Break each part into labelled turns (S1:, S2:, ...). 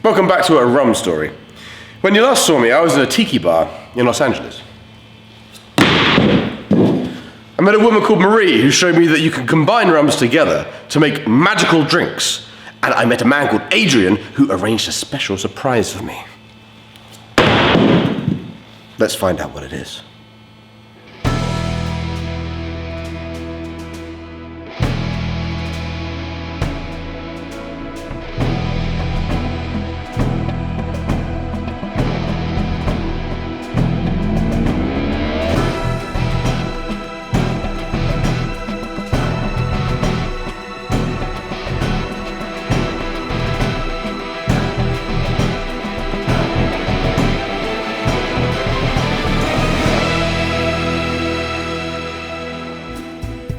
S1: Welcome back to A Rum Story. When you last saw me, I was in a tiki bar in Los Angeles. I met a woman called Marie who showed me that you can combine rums together to make magical drinks. And I met a man called Adrian who arranged a special surprise for me. Let's find out what it is.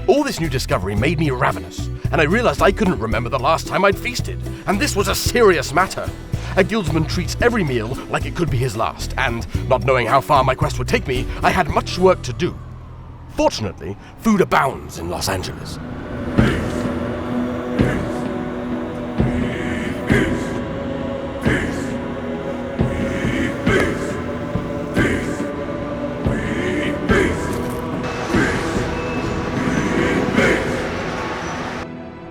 S2: All this new discovery made me ravenous, and I realized I couldn't remember the last time I'd feasted, and this was a serious matter. A guildsman treats every meal like it could be his last, and not knowing how far my quest would take me, I had much work to do. Fortunately, food abounds in Los Angeles.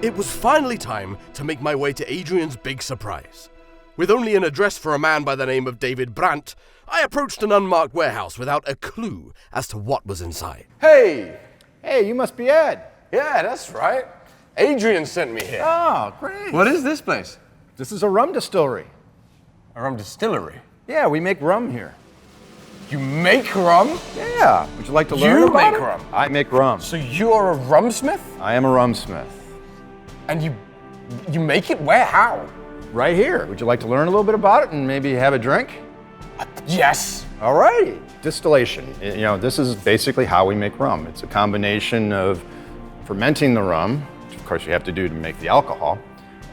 S2: It was finally time to make my way to Adrian's big surprise. With only an address for a man by the name of David Brandt, I approached an unmarked warehouse without a clue as to what was inside.
S3: Hey, you must be Ed.
S4: Yeah, that's right. Adrian sent me here.
S3: Oh, great.
S4: What is this place?
S3: This is a rum distillery.
S4: A rum distillery.
S3: Yeah, we make rum here.
S4: You make rum?
S3: Yeah. Would you like to learn
S4: You
S3: about
S4: make
S3: it?
S4: rum?
S3: I make rum.
S4: So you're a rumsmith?
S3: I am a rumsmith.
S4: And you make it where? How?
S3: Right here. Would you like to learn a little bit about it and maybe have a drink?
S4: Yes.
S3: All righty. Distillation. You know, this is basically how we make rum. It's a combination of fermenting the rum, which of course you have to do to make the alcohol,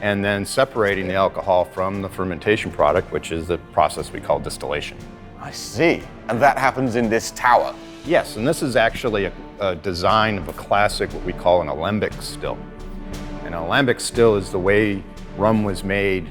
S3: and then separating the alcohol from the fermentation product, which is the process we call distillation.
S4: I see. And that happens in this tower?
S3: Yes, and this is actually a design of a classic, what we call an alembic still. An alembic still is the way rum was made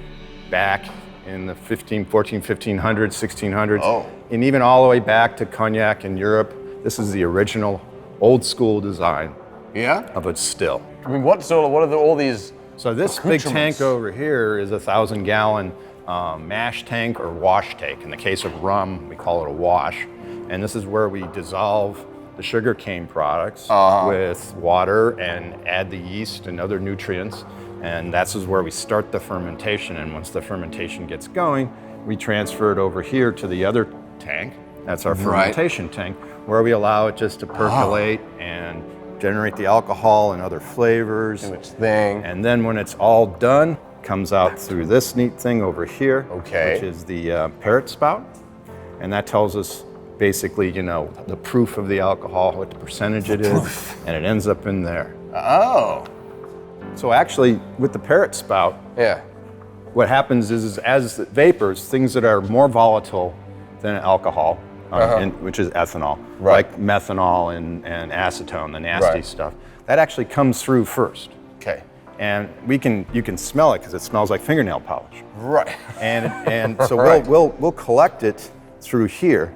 S3: back in the 1500s, 1600s, and even all the way back to cognac in Europe. This is the original old school design of a still.
S4: I mean, what are all these?
S3: So this big tank over here is a 1,000-gallon mash tank or wash tank. In the case of rum, we call it a wash. And this is where we dissolve the sugarcane products with water and add the yeast and other nutrients. And that's where we start the fermentation. And once the fermentation gets going, we transfer it over here to the other tank. That's our fermentation tank, where we allow it just to percolate and generate the alcohol and other flavors.
S4: Do its thing.
S3: And then when it's all done, it comes out through this neat thing over here, which is the parrot spout. And that tells us basically, you know, the proof of the alcohol, what the percentage it is, and it ends up in there.
S4: Oh.
S3: So actually, with the parrot spout, what happens is as the vapors, things that are more volatile than alcohol, which is ethanol, like methanol and acetone, the nasty stuff, that actually comes through first.
S4: Okay.
S3: And you can smell it because it smells like fingernail polish.
S4: Right.
S3: And so we'll collect it through here,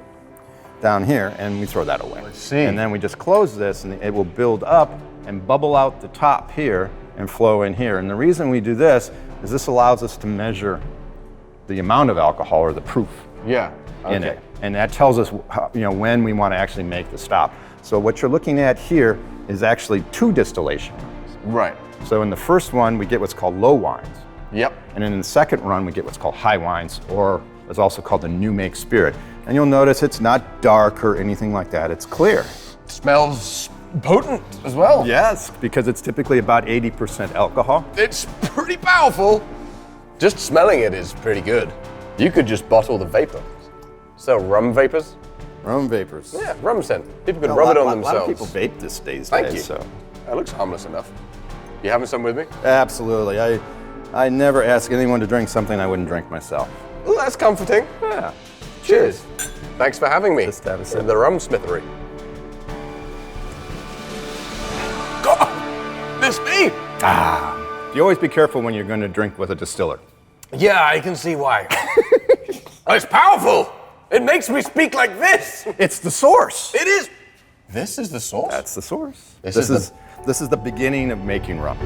S3: down here, and we throw that away.
S4: I see.
S3: And then we just close this, and it will build up and bubble out the top here and flow in here. And the reason we do this is this allows us to measure the amount of alcohol or the proof in it. And that tells us how, you know, when we want to actually make the stop. So what you're looking at here is actually 2 distillation runs.
S4: Right.
S3: So in the first one, we get what's called low wines.
S4: Yep.
S3: And then in the second run, we get what's called high wines, or it's also called the new make spirit. And you'll notice it's not dark or anything like that. It's clear.
S4: It smells potent as well.
S3: Yes, because it's typically about 80% alcohol.
S4: It's pretty powerful. Just smelling it is pretty good. You could just bottle the vapor. So rum vapors?
S3: Rum vapors.
S4: Yeah, rum scent. People could rub it on themselves.
S3: A lot of people vape this days.
S4: Thank you.
S3: So.
S4: That looks harmless enough. You having some with me?
S3: Absolutely. I never ask anyone to drink something I wouldn't drink myself.
S4: Well, that's comforting.
S3: Yeah.
S4: Cheers. Thanks for having me.
S3: Just have a sip.
S4: In the rumsmithery. God, this me.
S3: You always be careful when you're going to drink with a distiller.
S4: Yeah, I can see why. Oh, it's powerful. It makes me speak like this.
S3: It's the source.
S4: It is. This is the source?
S3: That's the source.
S4: This
S3: This
S4: is
S3: is the beginning of making rum.